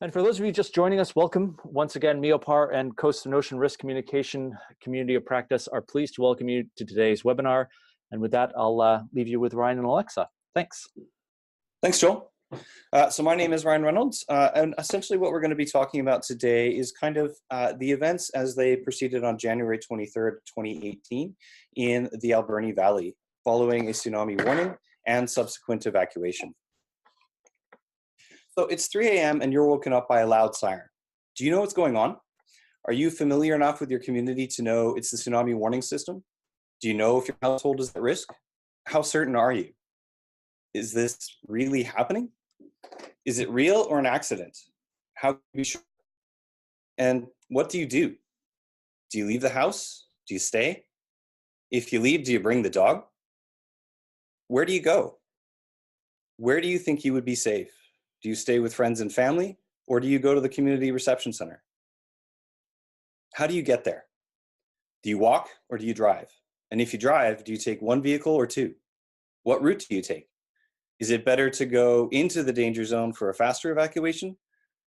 And for those of you just joining us, welcome. Once again, MEOPAR and Coast and Ocean Risk Communication Community of Practice are pleased to welcome you to today's webinar. And with that, I'll leave you with Ryan and Alexa. Thanks. Thanks, Joel. So my name is Ryan Reynolds, and essentially what we're going to be talking about today is kind of the events as they proceeded on January 23rd, 2018 in the Alberni Valley, following a tsunami warning and subsequent evacuation. So it's 3 a.m. and you're woken up by a loud siren. Do you know what's going on? Are you familiar enough with your community to know it's the tsunami warning system? Do you know if your household is at risk? How certain are you? Is this really happening? Is it real or an accident? How can you be sure? And what do you do? Do you leave the house? Do you stay? If you leave, do you bring the dog? Where do you go? Where do you think you would be safe? Do you stay with friends and family, or do you go to the community reception center? How do you get there? Do you walk or do you drive? And if you drive, do you take one vehicle or two? What route do you take? Is it better to go into the danger zone for a faster evacuation,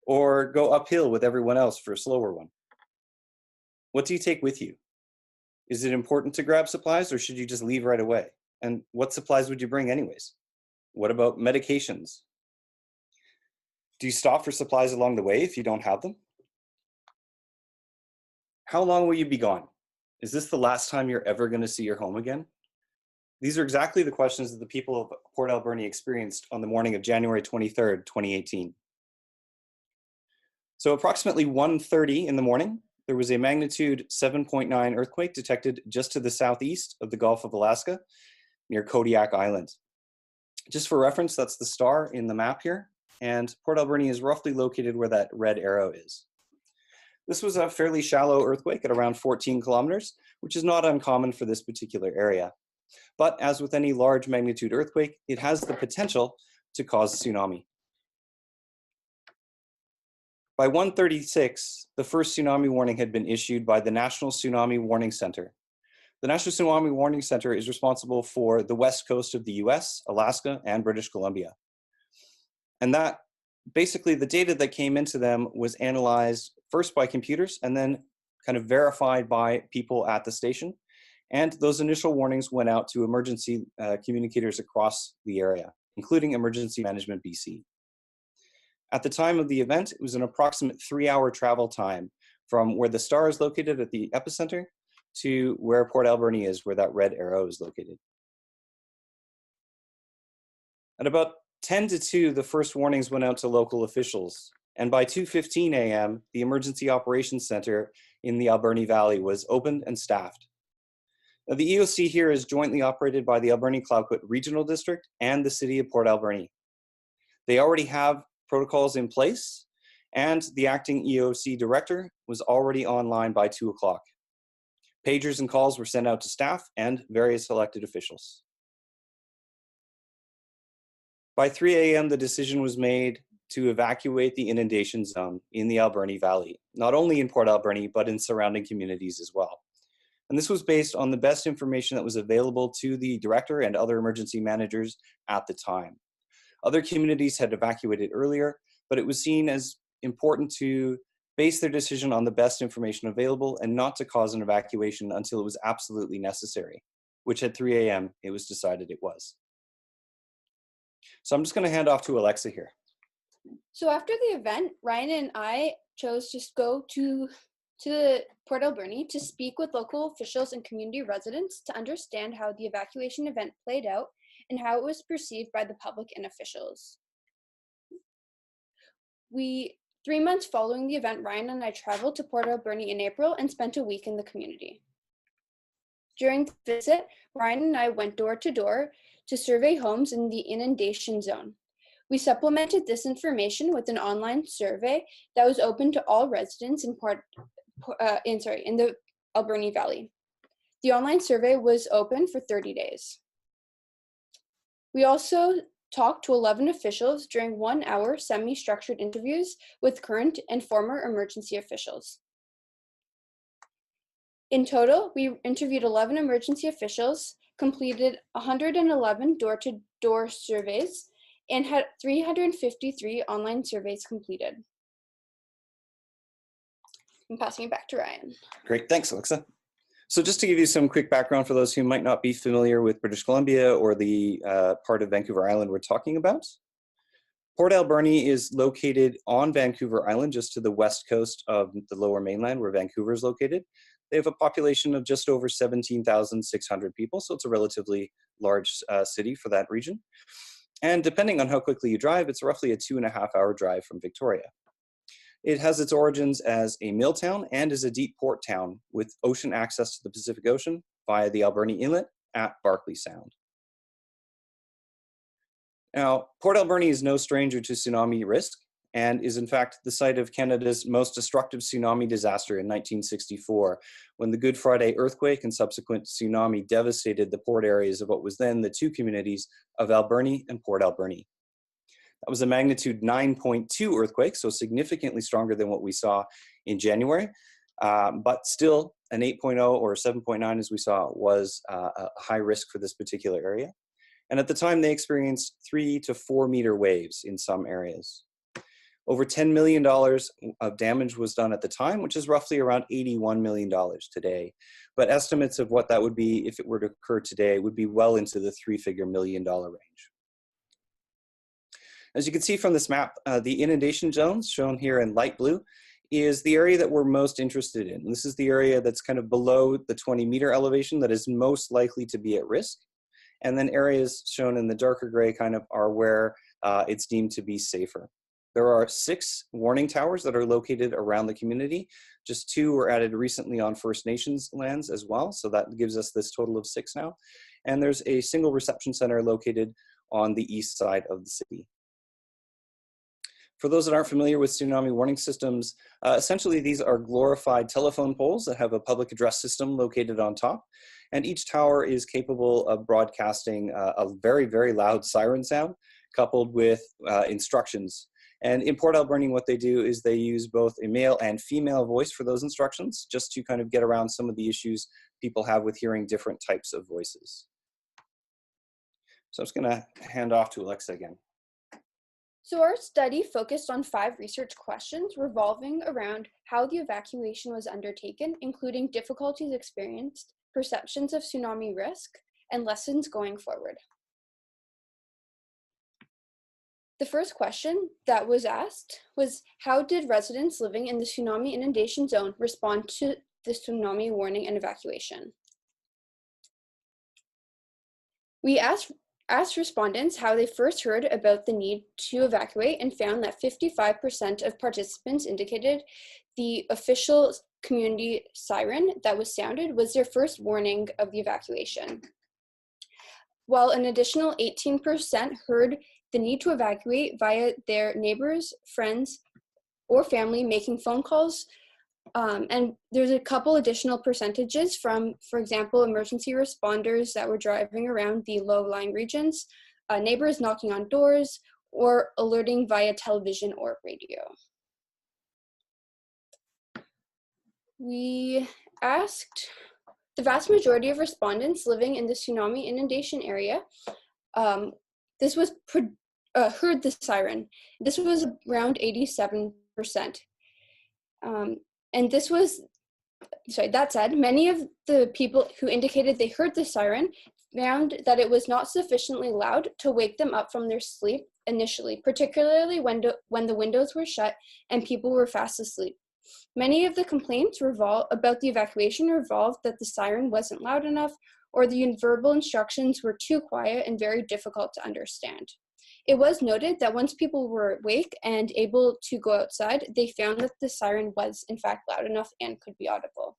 or go uphill with everyone else for a slower one? What do you take with you? Is it important to grab supplies, or should you just leave right away? And what supplies would you bring anyways? What about medications? Do you stop for supplies along the way if you don't have them? How long will you be gone? Is this the last time you're ever going to see your home again? These are exactly the questions that the people of Port Alberni experienced on the morning of January 23rd, 2018. So approximately 1:30 in the morning, there was a magnitude 7.9 earthquake detected just to the southeast of the Gulf of Alaska, near Kodiak Island. Just for reference, that's the star in the map here, and Port Alberni is roughly located where that red arrow is. This was a fairly shallow earthquake at around 14 kilometers, which is not uncommon for this particular area. But as with any large magnitude earthquake, it has the potential to cause tsunami. By 1:36, the first tsunami warning had been issued by the National Tsunami Warning Center. The National Tsunami Warning Center is responsible for the west coast of the US, Alaska, and British Columbia. And that, basically the data that came into them was analyzed first by computers and then kind of verified by people at the station. And those initial warnings went out to emergency communicators across the area, including Emergency Management BC. At the time of the event, it was an approximate 3-hour travel time from where the star is located at the epicenter to where Port Alberni is, where that red arrow is located. At about 10 to 2, the first warnings went out to local officials. And by 2:15 a.m., the Emergency Operations Center in the Alberni Valley was opened and staffed. Now, the EOC here is jointly operated by the Alberni Cloudcoat Regional District and the City of Port Alberni. They already have protocols in place, and the acting EOC director was already online by 2 o'clock. Pagers and calls were sent out to staff and various elected officials. By 3 a.m., the decision was made to evacuate the inundation zone in the Alberni Valley, not only in Port Alberni, but in surrounding communities as well. And this was based on the best information that was available to the director and other emergency managers at the time. Other communities had evacuated earlier, but it was seen as important to base their decision on the best information available and not to cause an evacuation until it was absolutely necessary, which at 3 a.m. it was decided it was. So I'm just going to hand off to Alexa here. So after the event, Ryan and I chose to go to Port Alberni to speak with local officials and community residents to understand how the evacuation event played out and how it was perceived by the public and officials. 3 months following the event, Ryan and I traveled to Port Alberni in April and spent a week in the community. During the visit, Ryan and I went door to door to survey homes in the inundation zone. We supplemented this information with an online survey that was open to all residents in the Alberni Valley. The online survey was open for 30 days. We also talked to 11 officials during 1-hour semi-structured interviews with current and former emergency officials. In total, we interviewed 11 emergency officials, completed 111 door-to-door surveys, and had 353 online surveys completed. I'm passing it back to Ryan. Great, thanks, Alexa. So just to give you some quick background for those who might not be familiar with British Columbia or the part of Vancouver Island we're talking about, Port Alberni is located on Vancouver Island, just to the west coast of the Lower Mainland, where Vancouver is located. They have a population of just over 17,600 people, so it's a relatively large city for that region. And depending on how quickly you drive, it's roughly a 2.5-hour drive from Victoria. It has its origins as a mill town and as a deep port town with ocean access to the Pacific Ocean via the Alberni Inlet at Barkley Sound. Now, Port Alberni is no stranger to tsunami risk and is in fact the site of Canada's most destructive tsunami disaster in 1964, when the Good Friday earthquake and subsequent tsunami devastated the port areas of what was then the two communities of Alberni and Port Alberni. That was a magnitude 9.2 earthquake, so significantly stronger than what we saw in January, but still an 8.0 or 7.9 as we saw was a high risk for this particular area. And at the time they experienced 3 to 4 meter waves in some areas. Over $10 million of damage was done at the time, which is roughly around $81 million today. But estimates of what that would be if it were to occur today would be well into the three-figure million-dollar range. As you can see from this map, the inundation zones shown here in light blue is the area that we're most interested in. This is the area that's kind of below the 20-meter elevation that is most likely to be at risk. And then areas shown in the darker gray kind of are where it's deemed to be safer. There are 6 warning towers that are located around the community. Just 2 were added recently on First Nations lands as well, so that gives us this total of 6 now. And there's a single reception center located on the east side of the city. For those that aren't familiar with tsunami warning systems, essentially these are glorified telephone poles that have a public address system located on top. And each tower is capable of broadcasting a very, very loud siren sound coupled with instructions. And in Port Alberni, what they do is they use both a male and female voice for those instructions, just to kind of get around some of the issues people have with hearing different types of voices. So I'm just gonna hand off to Alexa again. So our study focused on 5 research questions revolving around how the evacuation was undertaken, including difficulties experienced, perceptions of tsunami risk, and lessons going forward. The first question that was asked was, how did residents living in the tsunami inundation zone respond to the tsunami warning and evacuation? We asked respondents how they first heard about the need to evacuate and found that 55% of participants indicated the official community siren that was sounded was their first warning of the evacuation, while an additional 18% heard the need to evacuate via their neighbors, friends, or family making phone calls. And there's a couple additional percentages from, for example, emergency responders that were driving around the low-lying regions, neighbors knocking on doors, or alerting via television or radio. We asked the vast majority of respondents living in the tsunami inundation area, heard the siren. This was around 87%. And this was, that said, many of the people who indicated they heard the siren found that it was not sufficiently loud to wake them up from their sleep initially, particularly when the windows were shut and people were fast asleep. Many of the complaints about the evacuation revolved that the siren wasn't loud enough or the verbal instructions were too quiet and very difficult to understand. It was noted that once people were awake and able to go outside, they found that the siren was in fact loud enough and could be audible.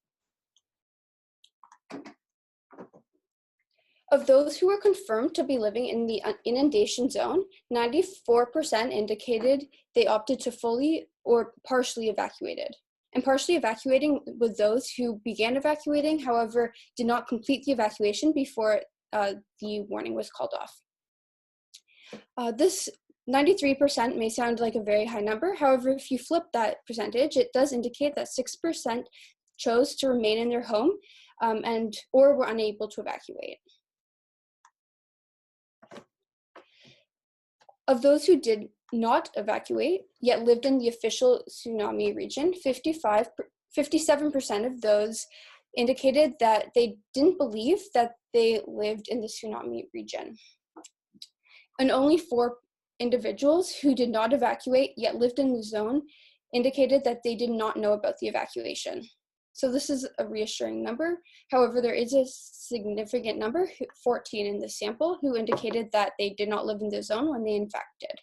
Of those who were confirmed to be living in the inundation zone, 94% indicated they opted to fully or partially evacuated. And partially evacuating with those who began evacuating, however, did not complete the evacuation before the warning was called off. This 93% may sound like a very high number. However, if you flip that percentage, it does indicate that 6% chose to remain in their home or were unable to evacuate. Of those who did not evacuate, yet lived in the official tsunami region, 55% 57% of those indicated that they didn't believe that they lived in the tsunami region. And only 4 individuals who did not evacuate yet lived in the zone indicated that they did not know about the evacuation. So this is a reassuring number. However, there is a significant number, 14 in the sample, who indicated that they did not live in the zone when they in fact did.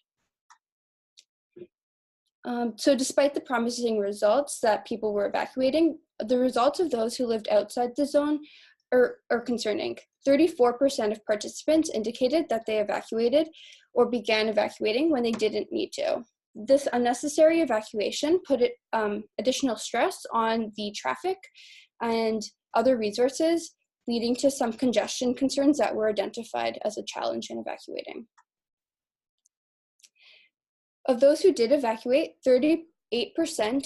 So despite the promising results that people were evacuating, the results of those who lived outside the zone are concerning. 34% of participants indicated that they evacuated or began evacuating when they didn't need to. This unnecessary evacuation put additional stress on the traffic and other resources, leading to some congestion concerns that were identified as a challenge in evacuating. Of those who did evacuate, 38%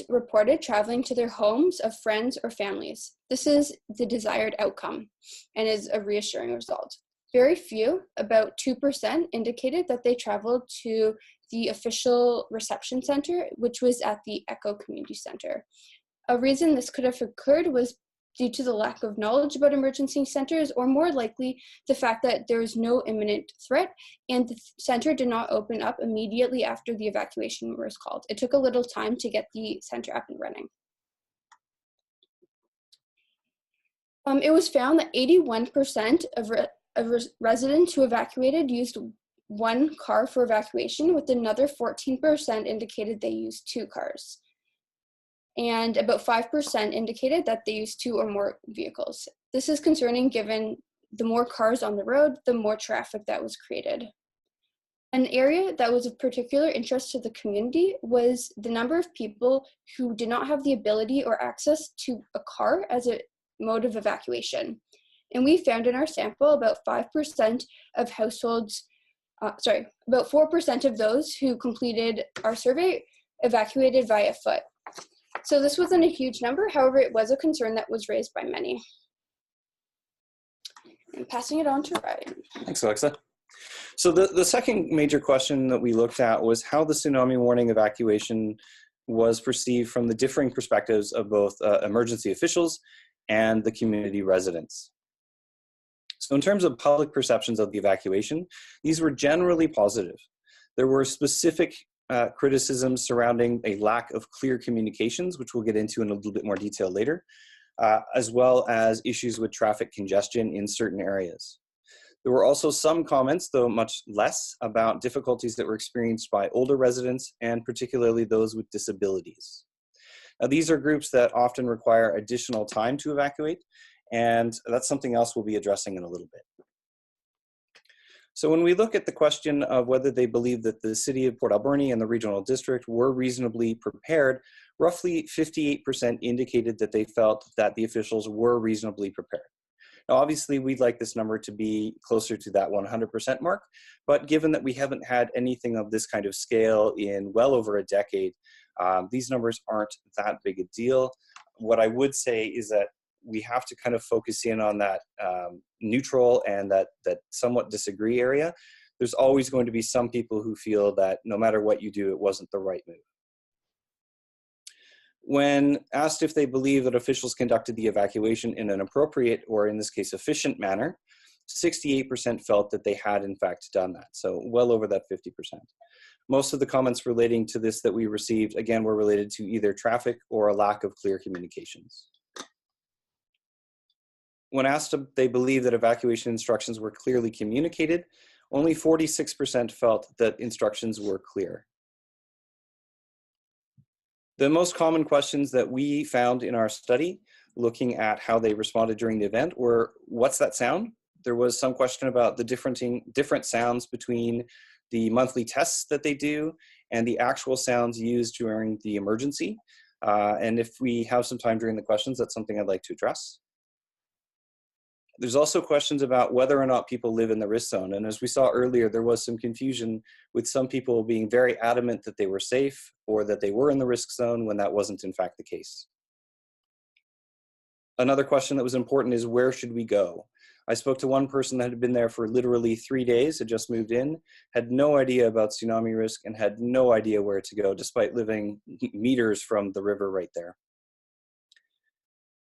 reported traveling to their homes of friends or families. This is the desired outcome and is a reassuring result. Very few, about 2%, indicated that they traveled to the official reception center, which was at the Echo Community Center. A reason this could have occurred was due to the lack of knowledge about emergency centers, or more likely, the fact that there was no imminent threat and the center did not open up immediately after the evacuation was called. It took a little time to get the center up and running. It was found that 81% of residents who evacuated used 1 car for evacuation, with another 14% indicated they used 2 cars. And about 5% indicated that they used 2 or more vehicles. This is concerning given the more cars on the road, the more traffic that was created. An area that was of particular interest to the community was the number of people who did not have the ability or access to a car as a mode of evacuation. And we found in our sample about 5% of households, about 4% of those who completed our survey evacuated via foot. So this wasn't a huge number, however, it was a concern that was raised by many. And passing it on to Ryan. Thanks, Alexa. So the second major question that we looked at was how the tsunami warning evacuation was perceived from the differing perspectives of both emergency officials and the community residents. So in terms of public perceptions of the evacuation, these were generally positive. There were specific criticisms surrounding a lack of clear communications, which we'll get into in a little bit more detail later, as well as issues with traffic congestion in certain areas. There were also some comments, though much less, about difficulties that were experienced by older residents and particularly those with disabilities. Now, these are groups that often require additional time to evacuate, and that's something else we'll be addressing in a little bit. So when we look at the question of whether they believe that the city of Port Alberni and the regional district were reasonably prepared, roughly 58% indicated that they felt that the officials were reasonably prepared. Now, obviously, we'd like this number to be closer to that 100% mark, but given that we haven't had anything of this kind of scale in well over a decade, these numbers aren't that big a deal. What I would say is that we have to kind of focus in on that neutral and that somewhat disagree area. There's always going to be some people who feel that no matter what you do, it wasn't the right move. When asked if they believe that officials conducted the evacuation in an appropriate, or in this case, efficient manner, 68% felt that they had in fact done that. So well over that 50%. Most of the comments relating to this that we received, again, were related to either traffic or a lack of clear communications. When asked if they believe that evacuation instructions were clearly communicated, only 46% felt that instructions were clear. The most common questions that we found in our study, looking at how they responded during the event, were, what's that sound? There was some question about the different sounds between the monthly tests that they do and the actual sounds used during the emergency. And if we have some time during the questions, that's something I'd like to address. There's also questions about whether or not people live in the risk zone. And as we saw earlier, there was some confusion with some people being very adamant that they were safe or that they were in the risk zone when that wasn't in fact the case. Another question that was important is, where should we go? I spoke to one person that had been there for literally 3 days, had just moved in, had no idea about tsunami risk and had no idea where to go despite living meters from the river right there.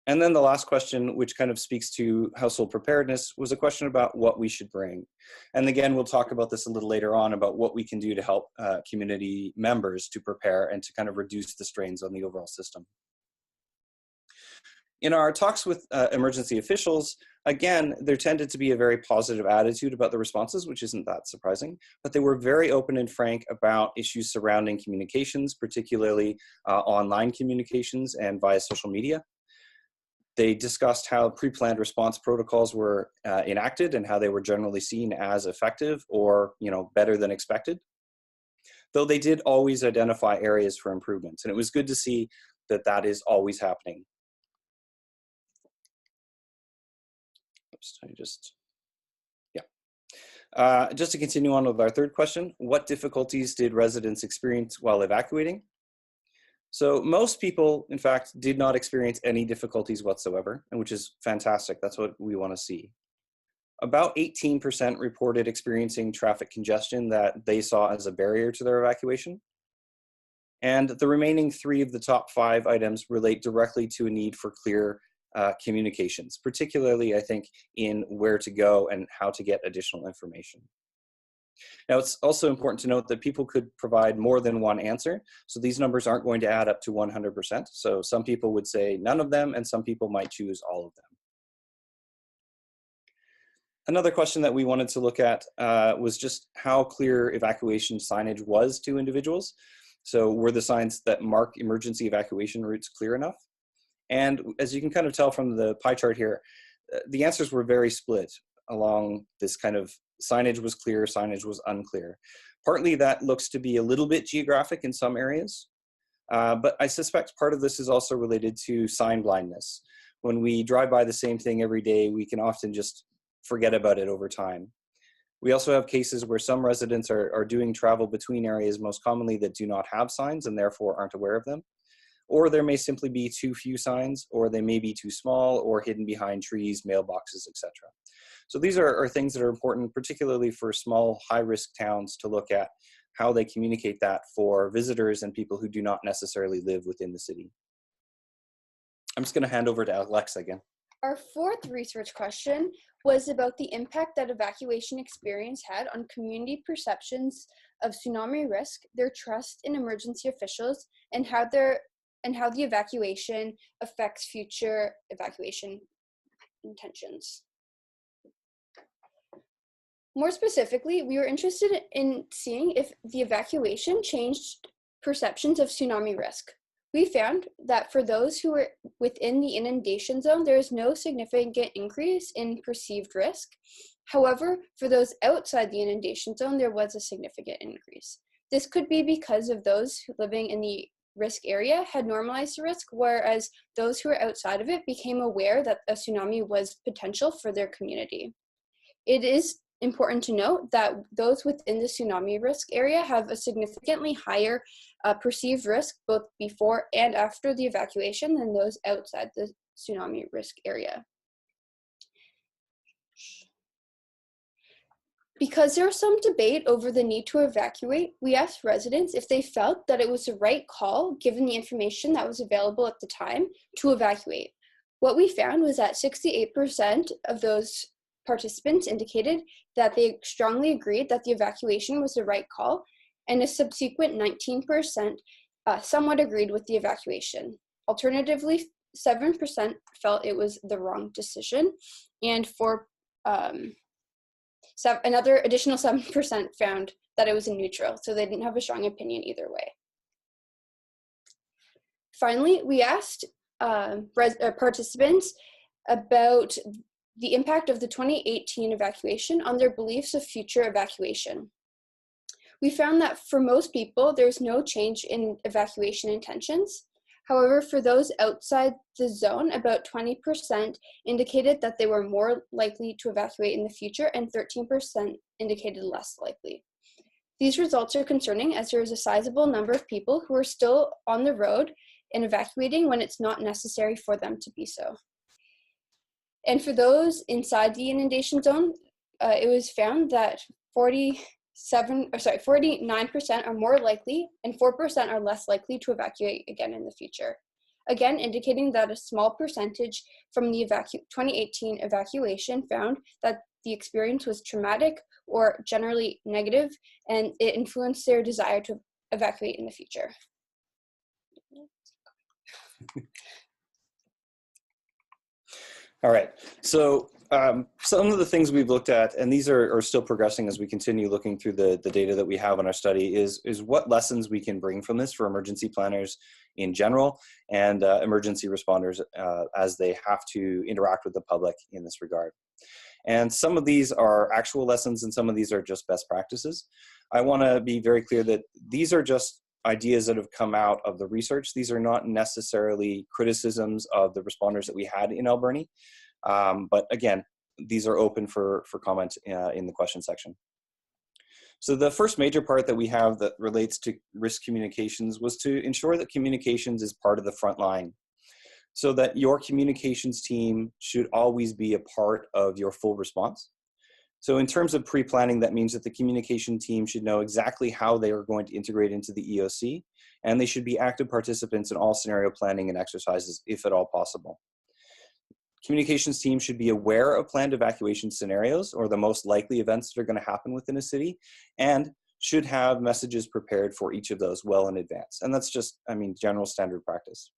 And then the last question, which kind of speaks to household preparedness, was a question about what we should bring. And again, we'll talk about this a little later on about what we can do to help community members to prepare and to kind of reduce the strains on the overall system. In our talks with emergency officials, again, there tended to be a very positive attitude about the responses, which isn't that surprising, but they were very open and frank about issues surrounding communications, particularly online communications and via social media. They discussed how pre-planned response protocols were enacted and how they were generally seen as effective or, better than expected. Though they did always identify areas for improvements, and it was good to see that that is always happening. Oops, just to continue on with our third question, what difficulties did residents experience while evacuating? So most people, in fact, did not experience any difficulties whatsoever, and which is fantastic. That's what we want to see. About 18% reported experiencing traffic congestion that they saw as a barrier to their evacuation. And the remaining 3 of the top 5 items relate directly to a need for clear communications, particularly, I think, in where to go and how to get additional information. Now, it's also important to note that people could provide more than one answer, so these numbers aren't going to add up to 100%. So some people would say none of them, and some people might choose all of them. Another question that we wanted to look at was just how clear evacuation signage was to individuals. So were the signs that mark emergency evacuation routes clear enough? And as you can kind of tell from the pie chart here, the answers were very split along this kind of signage was clear, signage was unclear. Partly that looks to be a little bit geographic in some areas, but I suspect part of this is also related to sign blindness. When we drive by the same thing every day, we can often just forget about it over time. We also have cases where some residents are doing travel between areas most commonly that do not have signs and therefore aren't aware of them. Or there may simply be too few signs, or they may be too small or hidden behind trees, mailboxes, etc. So these are things that are important, particularly for small, high-risk towns to look at how they communicate that for visitors and people who do not necessarily live within the city. I'm just going to hand over to Alexa again. Our fourth research question was about the impact that evacuation experience had on community perceptions of tsunami risk, their trust in emergency officials, and how the evacuation affects future evacuation intentions. More specifically, we were interested in seeing if the evacuation changed perceptions of tsunami risk. We found that for those who were within the inundation zone, there is no significant increase in perceived risk. However, for those outside the inundation zone, there was a significant increase. This could be because of those living in the risk area had normalized the risk, whereas those who were outside of it became aware that a tsunami was potential for their community. It is important to note that those within the tsunami risk area have a significantly higher perceived risk both before and after the evacuation than those outside the tsunami risk area. Because there was some debate over the need to evacuate, we asked residents if they felt that it was the right call, given the information that was available at the time, to evacuate. What we found was that 68% of those participants indicated that they strongly agreed that the evacuation was the right call, and a subsequent 19% somewhat agreed with the evacuation. Alternatively, 7% felt it was the wrong decision, and another additional 7% found that it was a neutral, so they didn't have a strong opinion either way. Finally, we asked participants about the impact of the 2018 evacuation on their beliefs of future evacuation. We found that for most people, there's no change in evacuation intentions. However, for those outside the zone, about 20% indicated that they were more likely to evacuate in the future, and 13% indicated less likely. These results are concerning, as there is a sizable number of people who are still on the road and evacuating when it's not necessary for them to be so. And for those inside the inundation zone, it was found that 49% are more likely and 4% are less likely to evacuate again in the future. again indicating that a small percentage from the 2018 evacuation found that the experience was traumatic or generally negative, and it influenced their desire to evacuate in the future. All right, so some of the things we've looked at, and these are still progressing as we continue looking through the data that we have in our study, is what lessons we can bring from this for emergency planners in general and emergency responders as they have to interact with the public in this regard. And some of these are actual lessons and some of these are just best practices. I want to be very clear that these are just ideas that have come out of the research. These are not necessarily criticisms of the responders that we had in Alberni. But again, these are open for comment in the question section. So the first major part that we have that relates to risk communications was to ensure that communications is part of the front line, so that your communications team should always be a part of your full response. So in terms of pre-planning, that means that the communication team should know exactly how they are going to integrate into the EOC, and they should be active participants in all scenario planning and exercises, if at all possible. Communications team should be aware of planned evacuation scenarios or the most likely events that are going to happen within a city, and should have messages prepared for each of those well in advance. And that's just, I mean, general standard practice.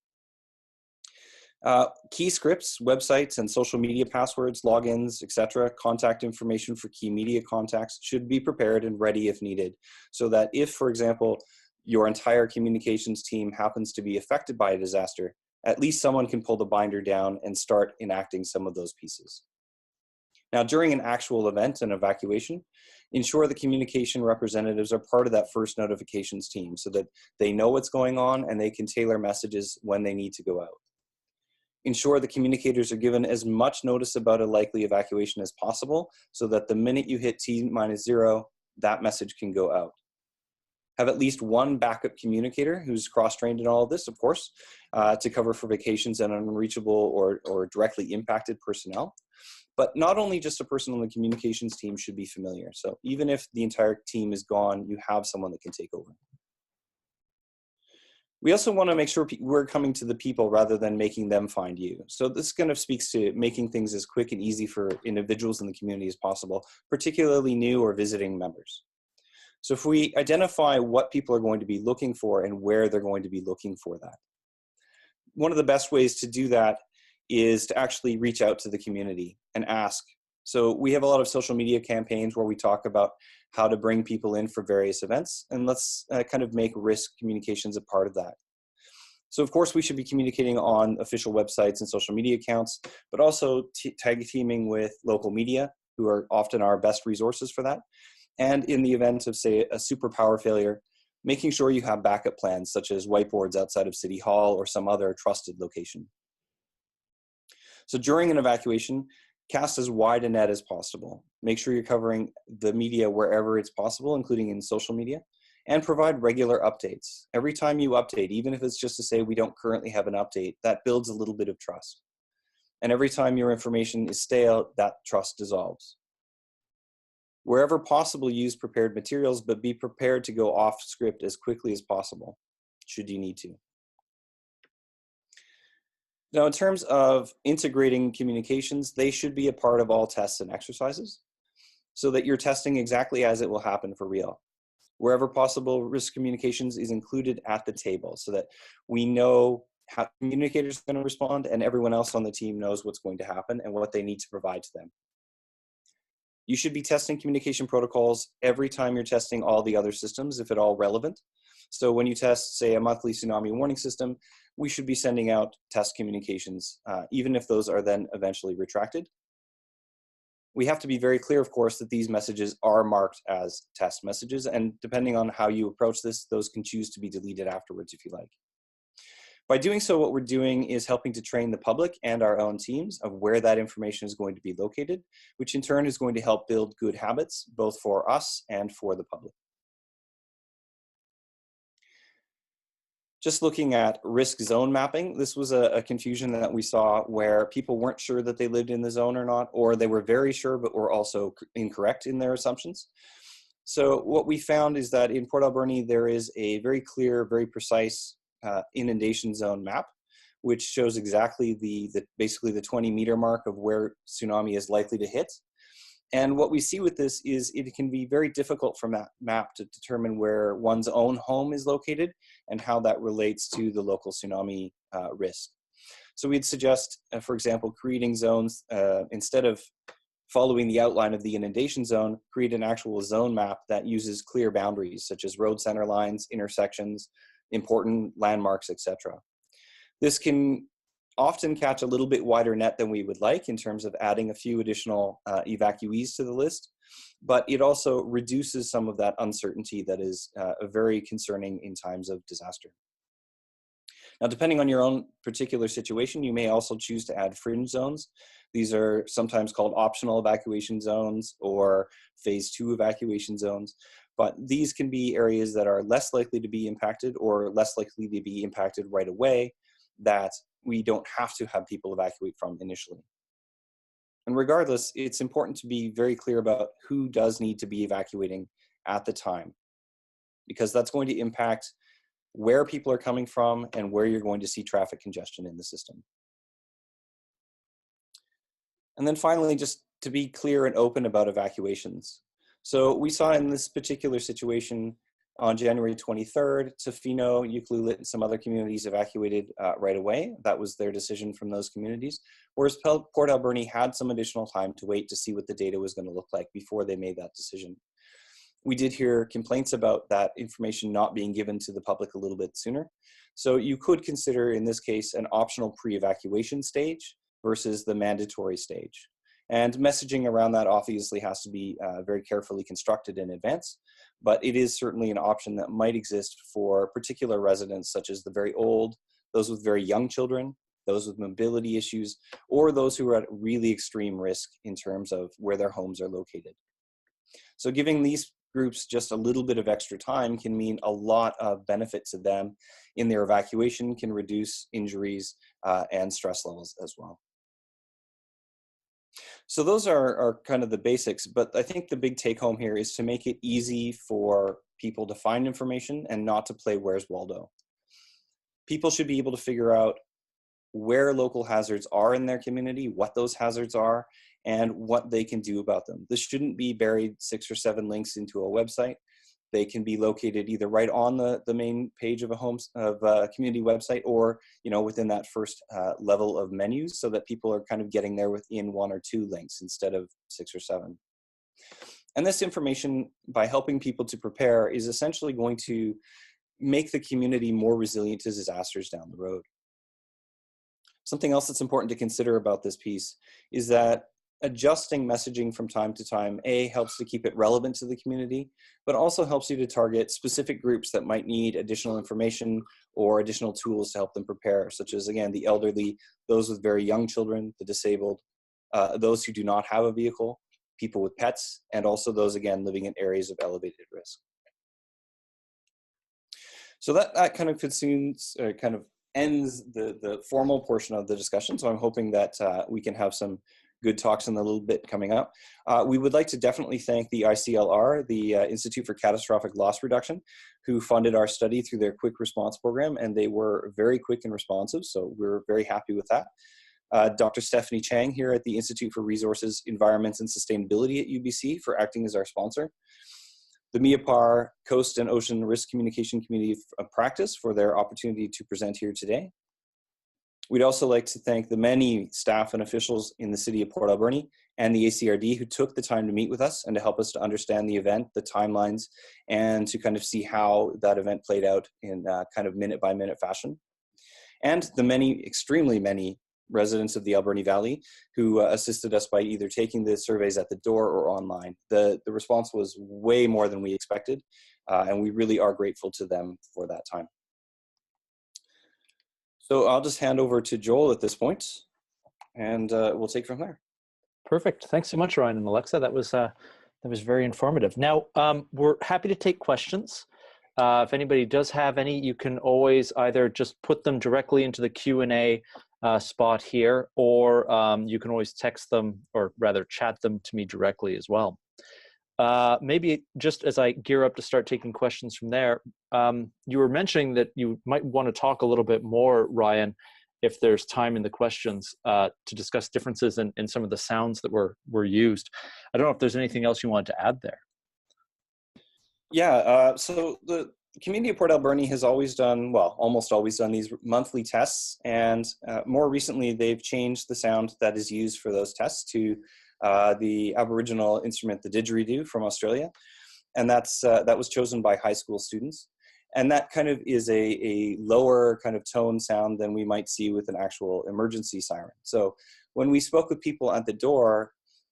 Key scripts, websites, and social media passwords, logins, etc., contact information for key media contacts should be prepared and ready if needed, so that if, for example, your entire communications team happens to be affected by a disaster, at least someone can pull the binder down and start enacting some of those pieces. Now, during an actual event, an evacuation, ensure the communication representatives are part of that first notifications team so that they know what's going on and they can tailor messages when they need to go out. Ensure the communicators are given as much notice about a likely evacuation as possible so that the minute you hit T-0, that message can go out. Have at least one backup communicator who's cross-trained in all of this, of course, to cover for vacations and unreachable or directly impacted personnel. But not only just a person on the communications team should be familiar. So even if the entire team is gone, you have someone that can take over. We also want to make sure we're coming to the people rather than making them find you. So this kind of speaks to making things as quick and easy for individuals in the community as possible, particularly new or visiting members. So if we identify what people are going to be looking for and where they're going to be looking for that, one of the best ways to do that is to actually reach out to the community and ask. So we have a lot of social media campaigns where we talk about how to bring people in for various events, and let's kind of make risk communications a part of that. So of course we should be communicating on official websites and social media accounts, but also tag teaming with local media, who are often our best resources for that. And in the event of, say, a superpower failure, making sure you have backup plans such as whiteboards outside of City Hall or some other trusted location. So during an evacuation, cast as wide a net as possible. Make sure you're covering the media wherever it's possible, including in social media, and provide regular updates. Every time you update, even if it's just to say we don't currently have an update, that builds a little bit of trust. And every time your information is stale, that trust dissolves. Wherever possible, use prepared materials, but be prepared to go off script as quickly as possible, should you need to. Now, in terms of integrating communications, they should be a part of all tests and exercises so that you're testing exactly as it will happen for real. Wherever possible, risk communications is included at the table so that we know how communicators are going to respond and everyone else on the team knows what's going to happen and what they need to provide to them. You should be testing communication protocols every time you're testing all the other systems, if at all relevant. So when you test, say, a monthly tsunami warning system, we should be sending out test communications, even if those are then eventually retracted. We have to be very clear, of course, that these messages are marked as test messages, and depending on how you approach this, those can choose to be deleted afterwards if you like. By doing so, what we're doing is helping to train the public and our own teams of where that information is going to be located, which in turn is going to help build good habits, both for us and for the public. Just looking at risk zone mapping, this was a confusion that we saw where people weren't sure that they lived in the zone or not, or they were very sure but were also incorrect in their assumptions. So what we found is that in Port Alberni, there is a very clear, very precise inundation zone map, which shows exactly basically the 20-meter mark of where tsunami is likely to hit. And what we see with this is it can be very difficult from that map to determine where one's own home is located and how that relates to the local tsunami risk. So we'd suggest, for example, creating zones, instead of following the outline of the inundation zone, create an actual zone map that uses clear boundaries, such as road center lines, intersections, important landmarks, etc. This can often catch a little bit wider net than we would like in terms of adding a few additional evacuees to the list, but it also reduces some of that uncertainty that is very concerning in times of disaster. Now, depending on your own particular situation, you may also choose to add fringe zones. These are sometimes called optional evacuation zones or phase 2 evacuation zones, but these can be areas that are less likely to be impacted or less likely to be impacted right away, that we don't have to have people evacuate from initially. And regardless, it's important to be very clear about who does need to be evacuating at the time, because that's going to impact where people are coming from and where you're going to see traffic congestion in the system. And then finally, just to be clear and open about evacuations. So we saw in this particular situation on January 23rd, Tofino, Ucluelet, and some other communities evacuated right away. That was their decision from those communities. Whereas Port Alberni had some additional time to wait to see what the data was going to look like before they made that decision. We did hear complaints about that information not being given to the public a little bit sooner. So you could consider, in this case, an optional pre-evacuation stage versus the mandatory stage. And messaging around that obviously has to be very carefully constructed in advance, but it is certainly an option that might exist for particular residents, such as the very old, those with very young children, those with mobility issues, or those who are at really extreme risk in terms of where their homes are located. So giving these groups just a little bit of extra time can mean a lot of benefit to them in their evacuation, can reduce injuries and stress levels as well. So those are kind of the basics, but I think the big take home here is to make it easy for people to find information and not to play Where's Waldo. People should be able to figure out where local hazards are in their community, what those hazards are, and what they can do about them. This shouldn't be buried 6 or 7 links into a website. They can be located either right on the main page of a community website, or within that first level of menus, so that people are kind of getting there within 1 or 2 links instead of 6 or 7. And this information, by helping people to prepare, is essentially going to make the community more resilient to disasters down the road. Something else that's important to consider about this piece is that adjusting messaging from time to time, helps to keep it relevant to the community, but also helps you to target specific groups that might need additional information or additional tools to help them prepare, such as, again, the elderly, those with very young children, the disabled, those who do not have a vehicle, people with pets, and also those, again, living in areas of elevated risk. So that kind of consumes, kind of ends the formal portion of the discussion. So I'm hoping that we can have some good talks in a little bit coming up. We would like to definitely thank the ICLR, the Institute for Catastrophic Loss Reduction, who funded our study through their quick response program, and they were very quick and responsive, so we're very happy with that. Dr. Stephanie Chang here at the Institute for Resources, Environments and Sustainability at UBC for acting as our sponsor. The MEOPAR Coast and Ocean Risk Communication Community of Practice for their opportunity to present here today. We'd also like to thank the many staff and officials in the city of Port Alberni and the ACRD who took the time to meet with us and to help us to understand the event, the timelines, and to kind of see how that event played out in kind of minute-by-minute fashion. And the many, extremely many residents of the Alberni Valley who assisted us by either taking the surveys at the door or online. The response was way more than we expected, and we really are grateful to them for that time. So I'll just hand over to Joel at this point, and we'll take from there. Perfect. Thanks so much, Ryan and Alexa. That was very informative. Now, we're happy to take questions. If anybody does have any, you can always either just put them directly into the Q&A spot here, or you can always text them, or rather chat them to me directly as well. Maybe just as I gear up to start taking questions from there, you were mentioning that you might want to talk a little bit more, Ryan, if there's time in the questions to discuss differences in some of the sounds that were used. I don't know if there's anything else you wanted to add there. Yeah, so the community of Port Alberni has always done, well, almost always done these monthly tests, and more recently they've changed the sound that is used for those tests to the Aboriginal instrument, the didgeridoo from Australia, and that was chosen by high school students. And that kind of is a lower kind of tone sound than we might see with an actual emergency siren. So when we spoke with people at the door,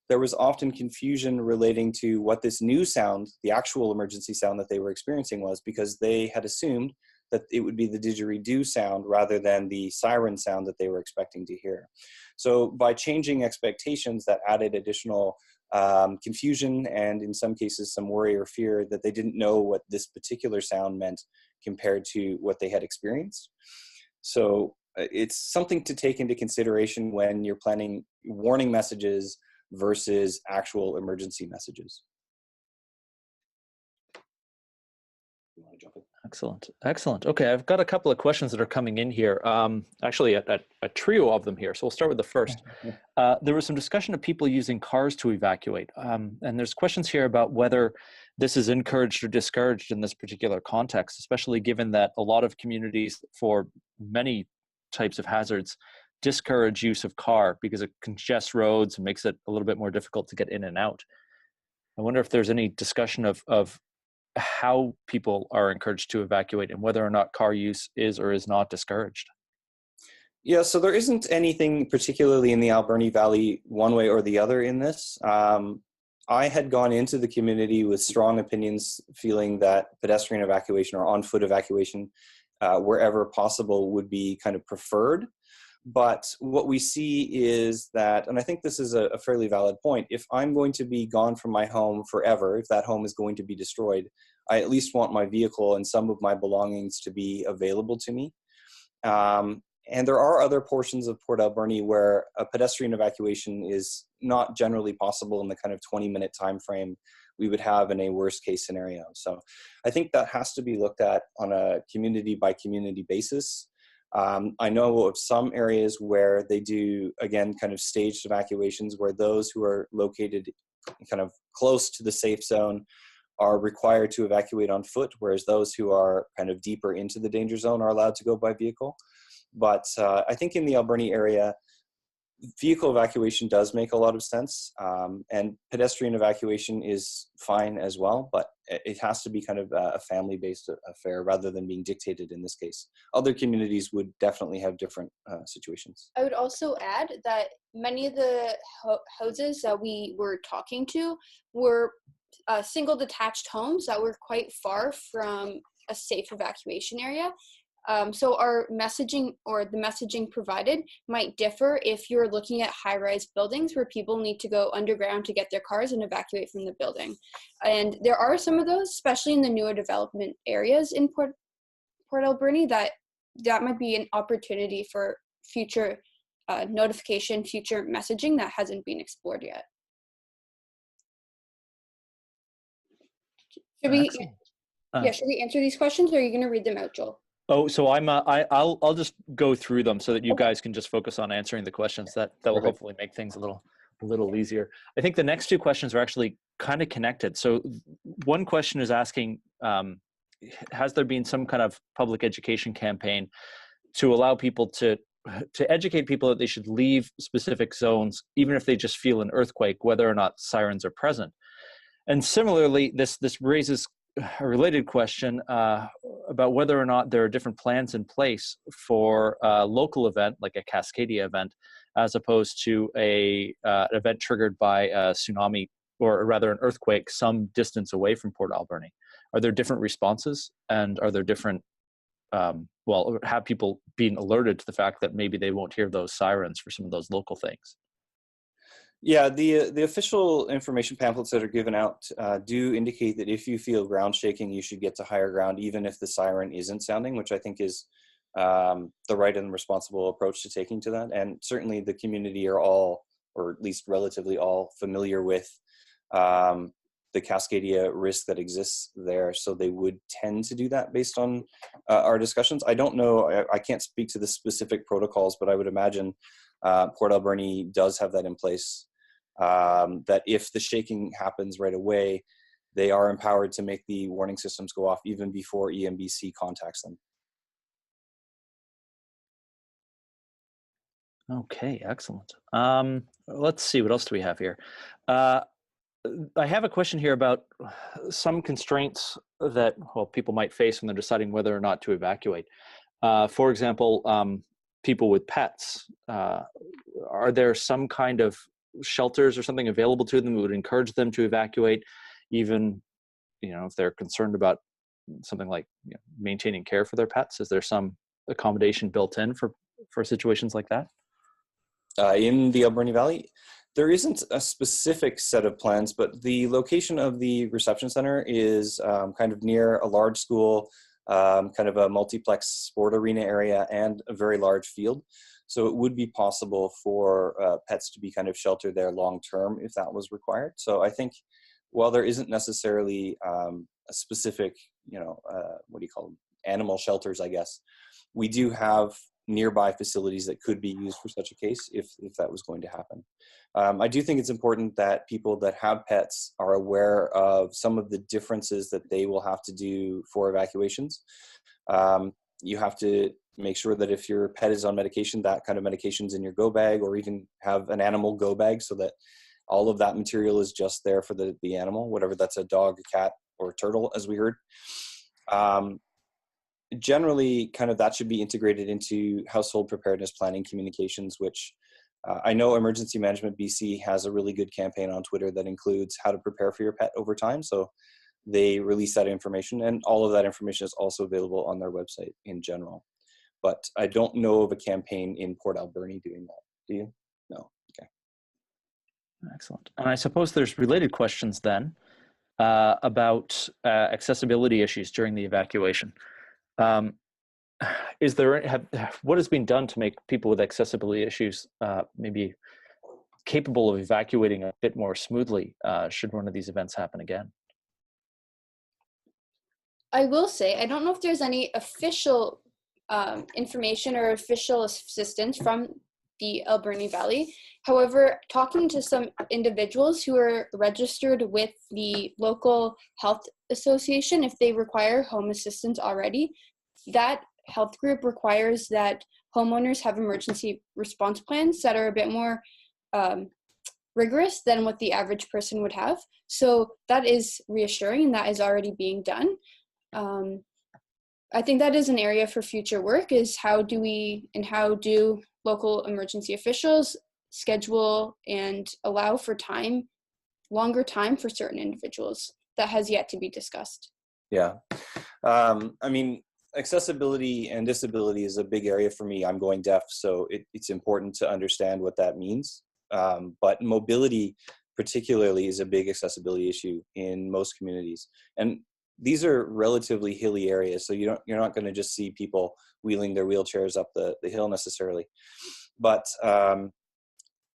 there was often confusion relating to what this new sound, the actual emergency sound that they were experiencing was, because they had assumed that it would be the didgeridoo sound rather than the siren sound that they were expecting to hear. So by changing expectations, that added additional confusion and in some cases some worry or fear that they didn't know what this particular sound meant compared to what they had experienced. So it's something to take into consideration when you're planning warning messages versus actual emergency messages. You want to jump in? Excellent, excellent. Okay, I've got a couple of questions that are coming in here. Actually, a trio of them here. So we'll start with the first. There was some discussion of people using cars to evacuate. And there's questions here about whether this is encouraged or discouraged in this particular context, especially given that a lot of communities for many types of hazards discourage use of car because it congests roads and makes it a little bit more difficult to get in and out. I wonder if there's any discussion of how people are encouraged to evacuate and whether or not car use is or is not discouraged. Yeah, so there isn't anything particularly in the Alberni Valley one way or the other in this. I had gone into the community with strong opinions, feeling that pedestrian evacuation or on-foot evacuation, wherever possible, would be kind of preferred. But what we see is that, and I think this is a fairly valid point, if I'm going to be gone from my home forever, if that home is going to be destroyed, I at least want my vehicle and some of my belongings to be available to me. And there are other portions of Port Alberni where a pedestrian evacuation is not generally possible in the kind of 20-minute time frame we would have in a worst case scenario. So I think that has to be looked at on a community by community basis. I know of some areas where they do, again, kind of staged evacuations where those who are located kind of close to the safe zone are required to evacuate on foot, whereas those who are kind of deeper into the danger zone are allowed to go by vehicle. But I think in the Alberni area, vehicle evacuation does make a lot of sense, and pedestrian evacuation is fine as well, but it has to be kind of a family-based affair rather than being dictated in this case. Other communities would definitely have different situations. I would also add that many of the houses that we were talking to were single detached homes that were quite far from a safe evacuation area. So our messaging or the messaging provided might differ if you're looking at high-rise buildings where people need to go underground to get their cars and evacuate from the building. And there are some of those, especially in the newer development areas in Port Alberni, that might be an opportunity for future notification, future messaging that hasn't been explored yet. Should we answer these questions, or are you going to read them out, Joel? Oh, so I'll just go through them so that you guys can just focus on answering the questions. That will hopefully make things a little easier. I think the next two questions are actually kind of connected. So one question is asking, has there been some kind of public education campaign to allow people to educate people that they should leave specific zones, even if they just feel an earthquake, whether or not sirens are present? And similarly, this raises a related question about whether or not there are different plans in place for a local event, like a Cascadia event, as opposed to an event triggered by a tsunami, or rather an earthquake some distance away from Port Alberni. Are there different responses, and are there different, have people been alerted to the fact that maybe they won't hear those sirens for some of those local things? Yeah, the official information pamphlets that are given out do indicate that if you feel ground shaking, you should get to higher ground, even if the siren isn't sounding, which I think is the right and responsible approach to taking to that. And certainly the community are all, or at least relatively all, familiar with the the Cascadia risk that exists there. So they would tend to do that based on our discussions. I don't know, I can't speak to the specific protocols, but I would imagine Port Alberni does have that in place, that if the shaking happens right away, they are empowered to make the warning systems go off even before EMBC contacts them. Okay, excellent. Let's see, what else do we have here? I have a question here about some constraints that, well, people might face when they're deciding whether or not to evacuate. For example, people with pets. Are there some kind of shelters or something available to them that would encourage them to evacuate, even, if they're concerned about something like maintaining care for their pets? Is there some accommodation built in for situations like that? In the Alberni Valley, there isn't a specific set of plans, but the location of the reception center is kind of near a large school, kind of a multiplex sport arena area, and a very large field. So it would be possible for pets to be kind of sheltered there long term if that was required. So I think while there isn't necessarily a specific, what do you call them, animal shelters, I guess, we do have nearby facilities that could be used for such a case if that was going to happen. I do think it's important that people that have pets are aware of some of the differences that they will have to do for evacuations. You have to make sure that if your pet is on medication, that kind of medication's in your go bag, or even have an animal go bag so that all of that material is just there for the animal, whatever that's, a dog, a cat, or a turtle, as we heard. Generally, kind of that should be integrated into household preparedness planning communications, which I know Emergency Management BC has a really good campaign on Twitter that includes how to prepare for your pet over time. So they release that information, and all of that information is also available on their website in general. But I don't know of a campaign in Port Alberni doing that. Do you? No. Okay. Excellent. And I suppose there's related questions then about accessibility issues during the evacuation. Is there, what has been done to make people with accessibility issues maybe capable of evacuating a bit more smoothly should one of these events happen again? I will say, I don't know if there's any official information or official assistance from the Alberni Valley. However, talking to some individuals who are registered with the local health association, if they require home assistance already, that health group requires that homeowners have emergency response plans that are a bit more rigorous than what the average person would have. So that is reassuring, and that is already being done. I think that is an area for future work, is how do local emergency officials schedule and allow for longer time for certain individuals. That has yet to be discussed. Yeah. I mean, accessibility and disability is a big area for me. I'm going deaf, so it's important to understand what that means. But mobility particularly is a big accessibility issue in most communities. And these are relatively hilly areas, so you're not going to just see people wheeling their wheelchairs up the hill necessarily. But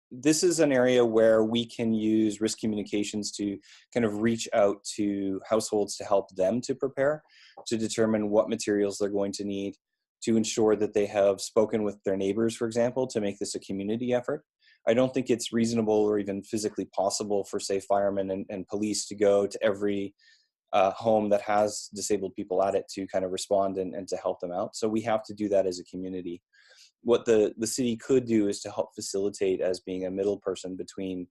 this is an area where we can use risk communications to kind of reach out to households to help them to prepare, to determine what materials they're going to need, to ensure that they have spoken with their neighbors, for example, to make this a community effort. I don't think it's reasonable or even physically possible for, say, firemen and police to go to every home that has disabled people at it to kind of respond and to help them out. So we have to do that as a community. What the city could do is to help facilitate as being a middle person between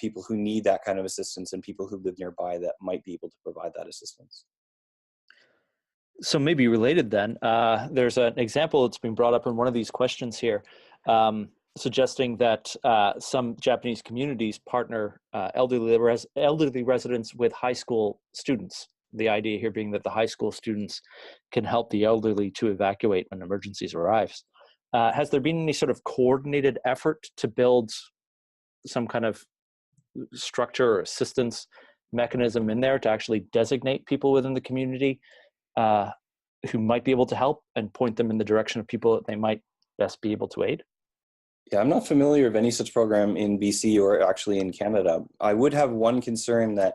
people who need that kind of assistance and people who live nearby that might be able to provide that assistance. So maybe related then, there's an example that's been brought up in one of these questions here, suggesting that some Japanese communities partner elderly residents with high school students. The idea here being that the high school students can help the elderly to evacuate when emergencies arrives. Has there been any sort of coordinated effort to build some kind of structure or assistance mechanism in there to actually designate people within the community who might be able to help and point them in the direction of people that they might best be able to aid? Yeah, I'm not familiar of any such program in BC or actually in Canada. I would have one concern that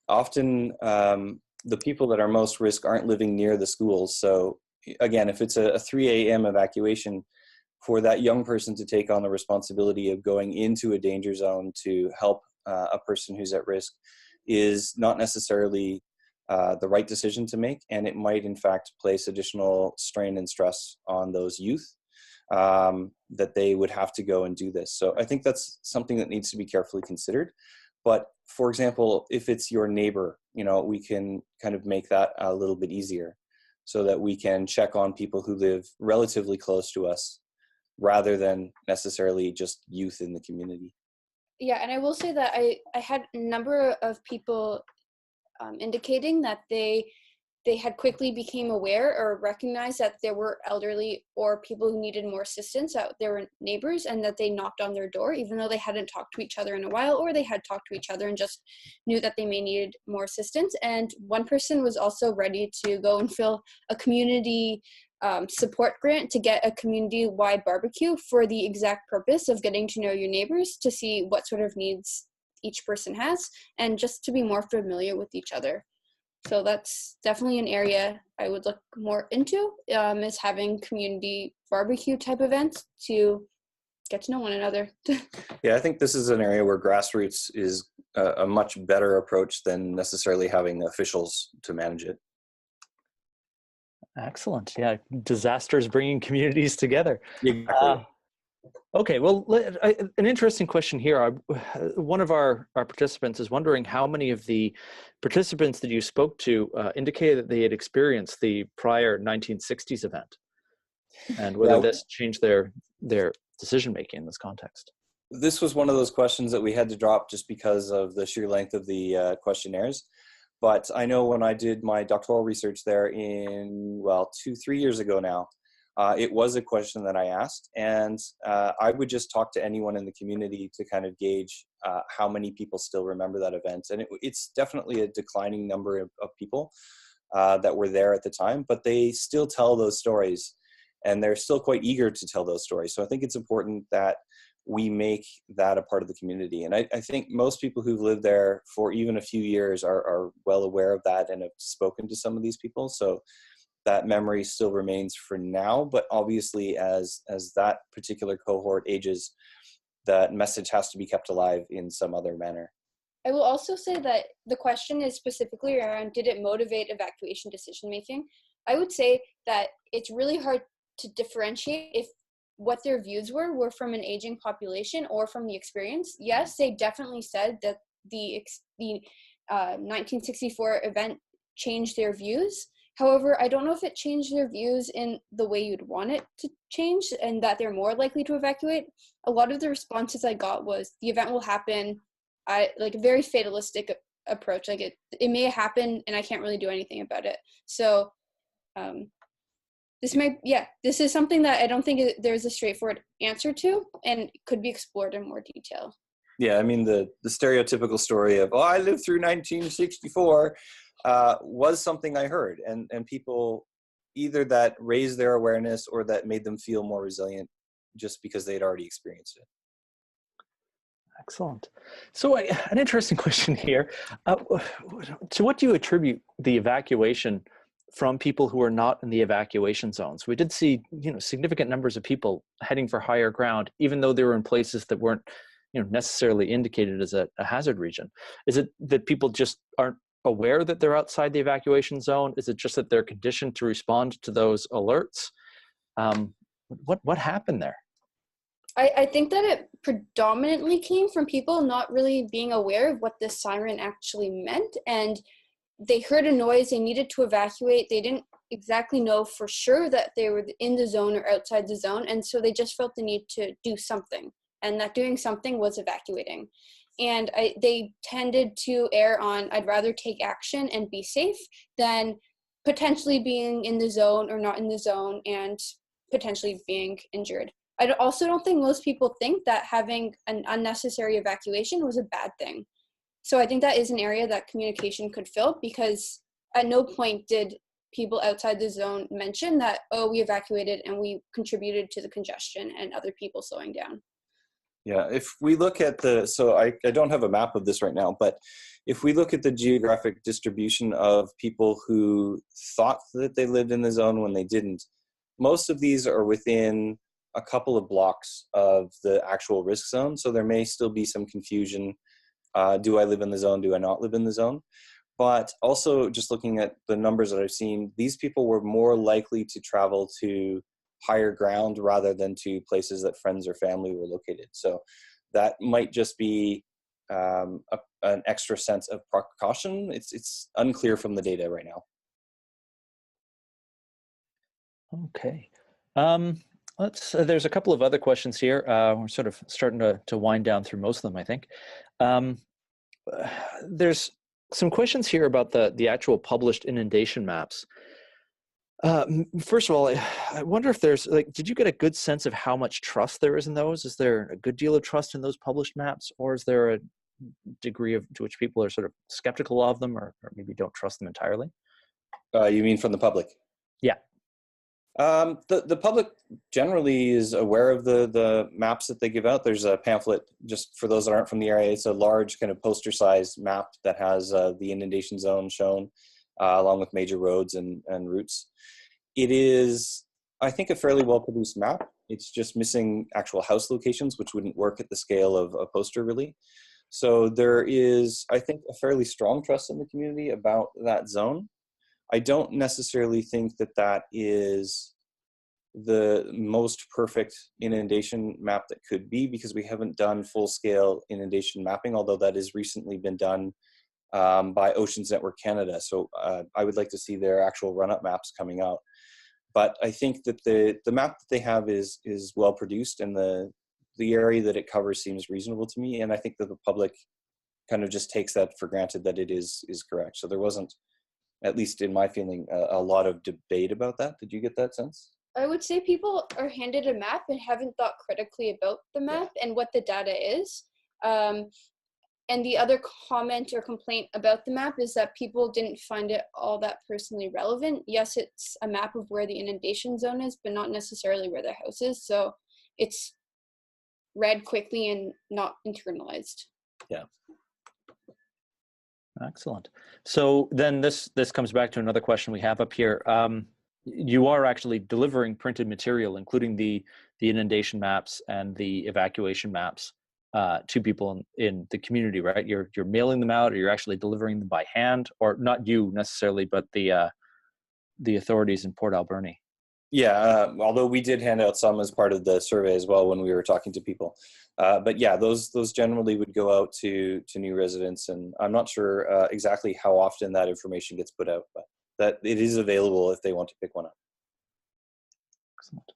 Often the people that are most risk aren't living near the schools. So again, if it's a 3 a.m. evacuation, for that young person to take on the responsibility of going into a danger zone to help a person who's at risk is not necessarily the right decision to make, and it might in fact place additional strain and stress on those youth that they would have to go and do this. So I think that's something that needs to be carefully considered. But for example, if it's your neighbor, you know, we can kind of make that a little bit easier so that we can check on people who live relatively close to us rather than necessarily just youth in the community. Yeah, and I will say that I had a number of people indicating that they had quickly became aware or recognized that there were elderly or people who needed more assistance, that there were neighbors, and that they knocked on their door even though they hadn't talked to each other in a while, or they had talked to each other and just knew that they may need more assistance. And one person was also ready to go and fill a community support grant to get a community-wide barbecue for the exact purpose of getting to know your neighbors, to see what sort of needs each person has, and just to be more familiar with each other. So that's definitely an area I would look more into, is having community barbecue type events to get to know one another. Yeah, I think this is an area where grassroots is a much better approach than necessarily having officials to manage it. Excellent. Yeah, disasters bringing communities together. Exactly. Okay, well, an interesting question here. One of our participants is wondering how many of the participants that you spoke to indicated that they had experienced the prior 1960s event, and whether this changed their decision-making in this context. This was one of those questions that we had to drop just because of the sheer length of the questionnaires. But I know when I did my doctoral research there in, well, 2-3 years ago now, it was a question that I asked, and I would just talk to anyone in the community to kind of gauge how many people still remember that event. And it's definitely a declining number of people that were there at the time, but they still tell those stories, and they're still quite eager to tell those stories. So I think it's important that we make that a part of the community. And I think most people who've lived there for even a few years are well aware of that and have spoken to some of these people. So that memory still remains for now, but obviously as that particular cohort ages, that message has to be kept alive in some other manner. I will also say that the question is specifically around, did it motivate evacuation decision making? I would say that it's really hard to differentiate if what their views were from an aging population or from the experience. Yes, they definitely said that the 1964 event changed their views. However, I don't know if it changed their views in the way you'd want it to change, and that they're more likely to evacuate. A lot of the responses I got was, the event will happen. Like a very fatalistic approach. Like it may happen and I can't really do anything about it. So this is something that I don't think there's a straightforward answer to, and could be explored in more detail. Yeah, I mean, the stereotypical story of, oh, I lived through 1964 was something I heard, and people either that raised their awareness or that made them feel more resilient just because they'd already experienced it. Excellent. So an interesting question here. To what do you attribute the evacuation from people who are not in the evacuation zones? We did see, significant numbers of people heading for higher ground, even though they were in places that weren't, necessarily indicated as a hazard region. Is it that people just aren't aware that they're outside the evacuation zone? Is it just that they're conditioned to respond to those alerts? What happened there? I think that it predominantly came from people not really being aware of what this siren actually meant, and they heard a noise, they needed to evacuate, they didn't exactly know for sure that they were in the zone or outside the zone, and so they just felt the need to do something, and that doing something was evacuating. And they tended to err on, I'd rather take action and be safe than potentially being in the zone or not in the zone and potentially being injured. I also don't think most people think that having an unnecessary evacuation was a bad thing. So I think that is an area that communication could fill, because at no point did people outside the zone mention that, oh, we evacuated and we contributed to the congestion and other people slowing down. Yeah, if we look at so I don't have a map of this right now, but if we look at the geographic distribution of people who thought that they lived in the zone when they didn't, most of these are within a couple of blocks of the actual risk zone. So there may still be some confusion. Do I live in the zone? Do I not live in the zone? But also just looking at the numbers that I've seen, these people were more likely to travel to higher ground rather than to places that friends or family were located. So that might just be an extra sense of precaution. It's unclear from the data right now. Okay. There's a couple of other questions here. We're sort of starting to wind down through most of them, I think. There's some questions here about the actual published inundation maps. First of all, I wonder if there's, did you get a good sense of how much trust there is in those? Is there a good deal of trust in those published maps, or is there a degree to which people are sort of skeptical of them, or maybe don't trust them entirely? You mean from the public? Yeah. The public generally is aware of the maps that they give out. There's a pamphlet, just for those that aren't from the area. It's a large kind of poster-sized map that has the inundation zone shown, along with major roads and routes. It is, I think, a fairly well-produced map. It's just missing actual house locations, which wouldn't work at the scale of a poster, really. So there is, I think, a fairly strong trust in the community about that zone. I don't necessarily think that that is the most perfect inundation map that could be, because we haven't done full-scale inundation mapping, although that has recently been done by Oceans Network Canada. So I would like to see their actual run-up maps coming out. But I think that the map that they have is well produced, and the area that it covers seems reasonable to me. And I think that the public kind of just takes that for granted that it is correct. So there wasn't, at least in my feeling, a lot of debate about that. Did you get that sense? I would say people are handed a map and haven't thought critically about the map and what the data is. And the other comment or complaint about the map is that people didn't find it all that personally relevant. Yes, it's a map of where the inundation zone is, but not necessarily where their house is. So it's read quickly and not internalized. Yeah. Excellent. So then this comes back to another question we have up here. You are actually delivering printed material, including the inundation maps and the evacuation maps, to people in the community, right? You're mailing them out, or you're actually delivering them by hand, or not you necessarily, but the authorities in Port Alberni. Yeah, although we did hand out some as part of the survey as well when we were talking to people. But yeah, those generally would go out to new residents, and I'm not sure exactly how often that information gets put out, but that it is available if they want to pick one up. Excellent.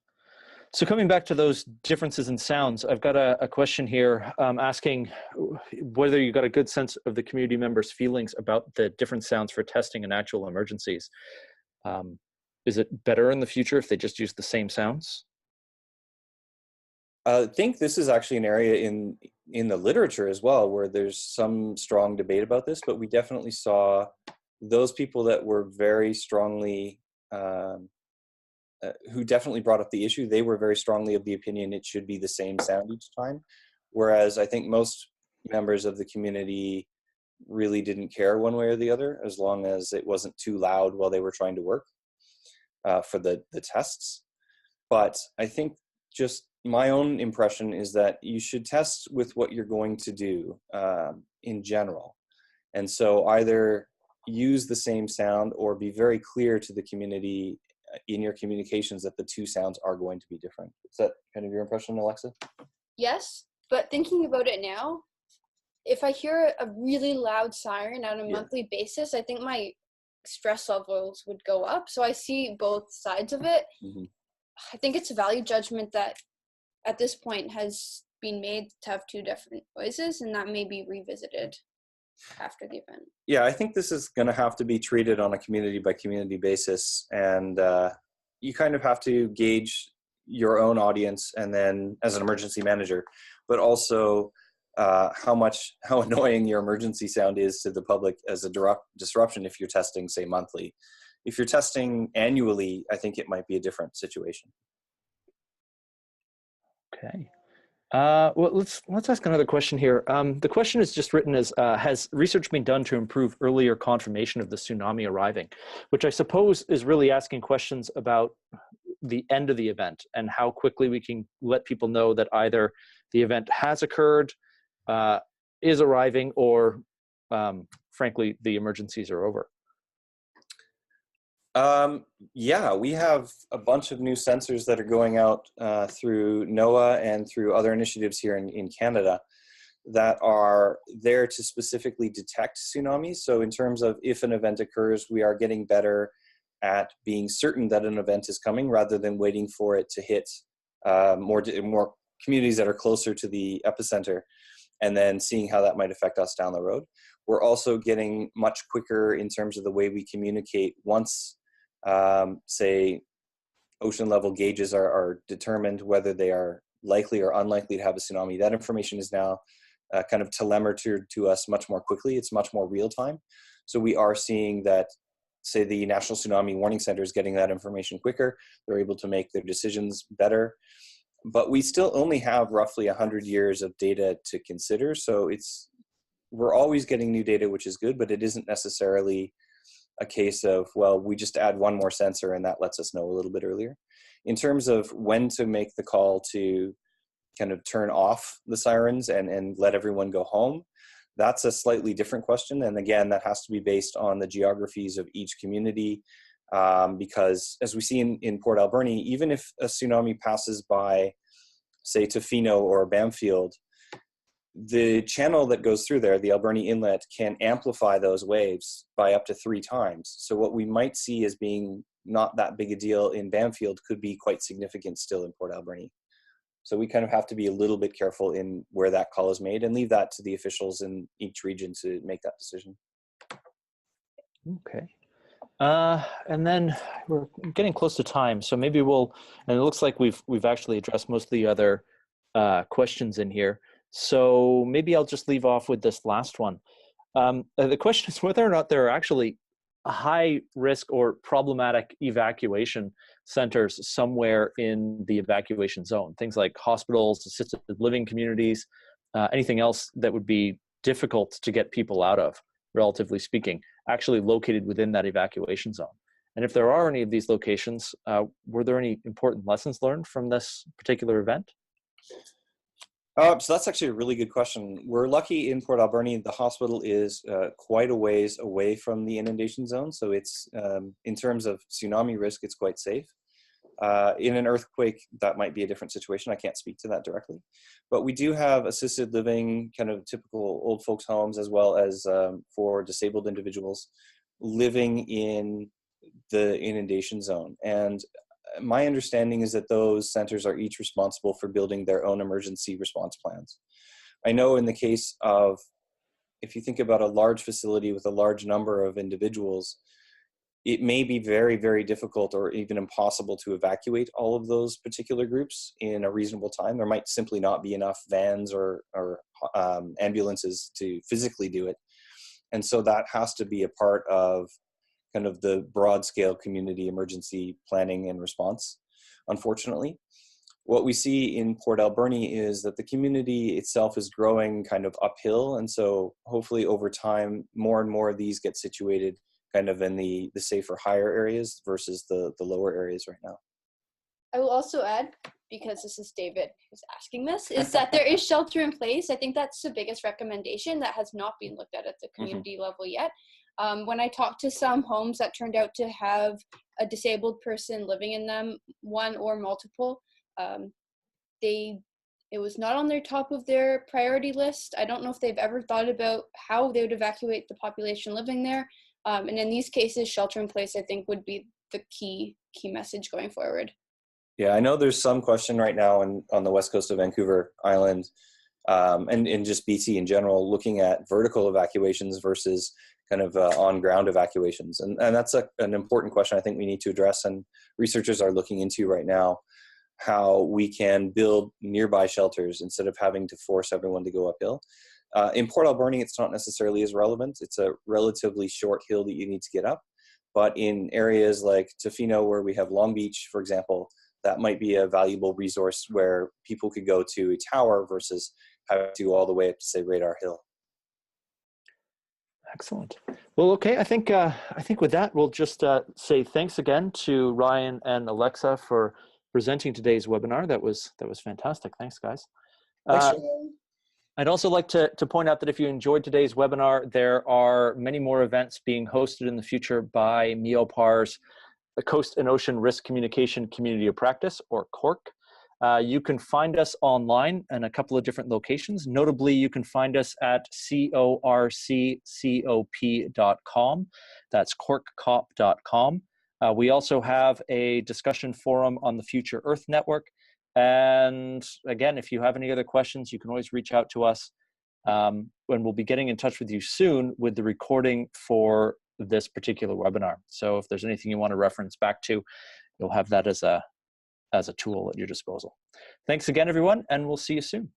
So coming back to those differences in sounds, I've got a question here asking whether you got a good sense of the community members' feelings about the different sounds for testing and actual emergencies. Is it better in the future if they just use the same sounds? I think this is actually an area in the literature as well where there's some strong debate about this, but we definitely saw those people that were very strongly, who definitely brought up the issue, they were very strongly of the opinion it should be the same sound each time. Whereas I think most members of the community really didn't care one way or the other, as long as it wasn't too loud while they were trying to work for the tests. But I think just my own impression is that you should test with what you're going to do in general. And so either use the same sound or be very clear to the community in your communications that the two sounds are going to be different. Is that kind of your impression, Alexa? Yes, but thinking about it now, if I hear a really loud siren on a monthly basis, I think my stress levels would go up. So I see both sides of it. Mm-hmm. I think it's a value judgment that at this point has been made to have two different noises, and that may be revisited after the event. Yeah, I think this is going to have to be treated on a community by community basis, and you kind of have to gauge your own audience, and then as an emergency manager, but also how annoying your emergency sound is to the public as a direct disruption if you're testing, say, monthly. If you're testing annually, I think it might be a different situation. Okay. Well, let's ask another question here. The question is just written as, has research been done to improve earlier confirmation of the tsunami arriving? Which I suppose is really asking questions about the end of the event and how quickly we can let people know that either the event has occurred, is arriving, or frankly, the emergencies are over. Yeah, we have a bunch of new sensors that are going out through NOAA and through other initiatives here in Canada that are there to specifically detect tsunamis. So in terms of if an event occurs, we are getting better at being certain that an event is coming rather than waiting for it to hit more communities that are closer to the epicenter and then seeing how that might affect us down the road. We're also getting much quicker in terms of the way we communicate once say ocean level gauges are determined whether they are likely or unlikely to have a tsunami. That information is now kind of telemetered to us much more quickly. It's much more real time. So we are seeing that, say, the National Tsunami Warning Center is getting that information quicker. They're able to make their decisions better. But we still only have roughly 100 years of data to consider. So we're always getting new data, which is good, but it isn't necessarily a case of, well, we just add one more sensor and that lets us know a little bit earlier. In terms of when to make the call to kind of turn off the sirens and let everyone go home, that's a slightly different question. And again, that has to be based on the geographies of each community, because as we see in Port Alberni, even if a tsunami passes by, say, Tofino or Bamfield, the channel that goes through there, the Alberni Inlet, can amplify those waves by up to 3 times. So what we might see as being not that big a deal in Bamfield could be quite significant still in Port Alberni. So we kind of have to be a little bit careful in where that call is made and leave that to the officials in each region to make that decision. Okay. And then we're getting close to time, so maybe and it looks like we've actually addressed most of the other questions in here. So maybe I'll just leave off with this last one. The question is whether or not there are actually high risk or problematic evacuation centers somewhere in the evacuation zone, things like hospitals, assisted living communities, anything else that would be difficult to get people out of, relatively speaking, actually located within that evacuation zone. And if there are any of these locations, were there any important lessons learned from this particular event? So that's actually a really good question. We're lucky in Port Alberni, the hospital is quite a ways away from the inundation zone. So it's, in terms of tsunami risk, it's quite safe. In an earthquake, that might be a different situation. I can't speak to that directly. But we do have assisted living, kind of typical old folks homes, as well as for disabled individuals living in the inundation zone. And my understanding is that those centers are each responsible for building their own emergency response plans. I know in the case of, if you think about a large facility with a large number of individuals, it may be very, very difficult or even impossible to evacuate all of those particular groups in a reasonable time. There might simply not be enough vans or ambulances to physically do it. And so that has to be a part of kind of the broad scale community emergency planning and response, unfortunately. What we see in Port Alberni is that the community itself is growing kind of uphill. And so hopefully over time, more and more of these get situated kind of in the safer higher areas versus the lower areas right now. I will also add, because this is David who's asking this, is that there is shelter in place. I think that's the biggest recommendation that has not been looked at the community level yet. When I talked to some homes that turned out to have a disabled person living in them, one or multiple, it was not on their top of their priority list. I don't know if they've ever thought about how they would evacuate the population living there. And in these cases, shelter in place, I think, would be the key message going forward. Yeah, I know there's some question right now on the west coast of Vancouver Island, and in just BC in general, looking at vertical evacuations versus kind of on-ground evacuations. And that's an important question I think we need to address, and researchers are looking into right now how we can build nearby shelters instead of having to force everyone to go uphill. In Port Alberni, it's not necessarily as relevant. It's a relatively short hill that you need to get up. But in areas like Tofino, where we have Long Beach, for example, that might be a valuable resource where people could go to a tower versus having to go all the way up to, say, Radar Hill. Excellent. Well, okay. I think with that, we'll just say thanks again to Ryan and Alexa for presenting today's webinar. That was fantastic. Thanks, guys. Thanks, I'd also like to point out that if you enjoyed today's webinar, there are many more events being hosted in the future by MEOPAR's the Coast and Ocean Risk Communication Community of Practice, or CORC. You can find us online in a couple of different locations. Notably, you can find us at corccop.com. That's corccop.com. We also have a discussion forum on the Future Earth Network. And again, if you have any other questions, you can always reach out to us. When we'll be getting in touch with you soon with the recording for this particular webinar. So if there's anything you want to reference back to, you'll have that as a tool at your disposal. Thanks again, everyone, and we'll see you soon.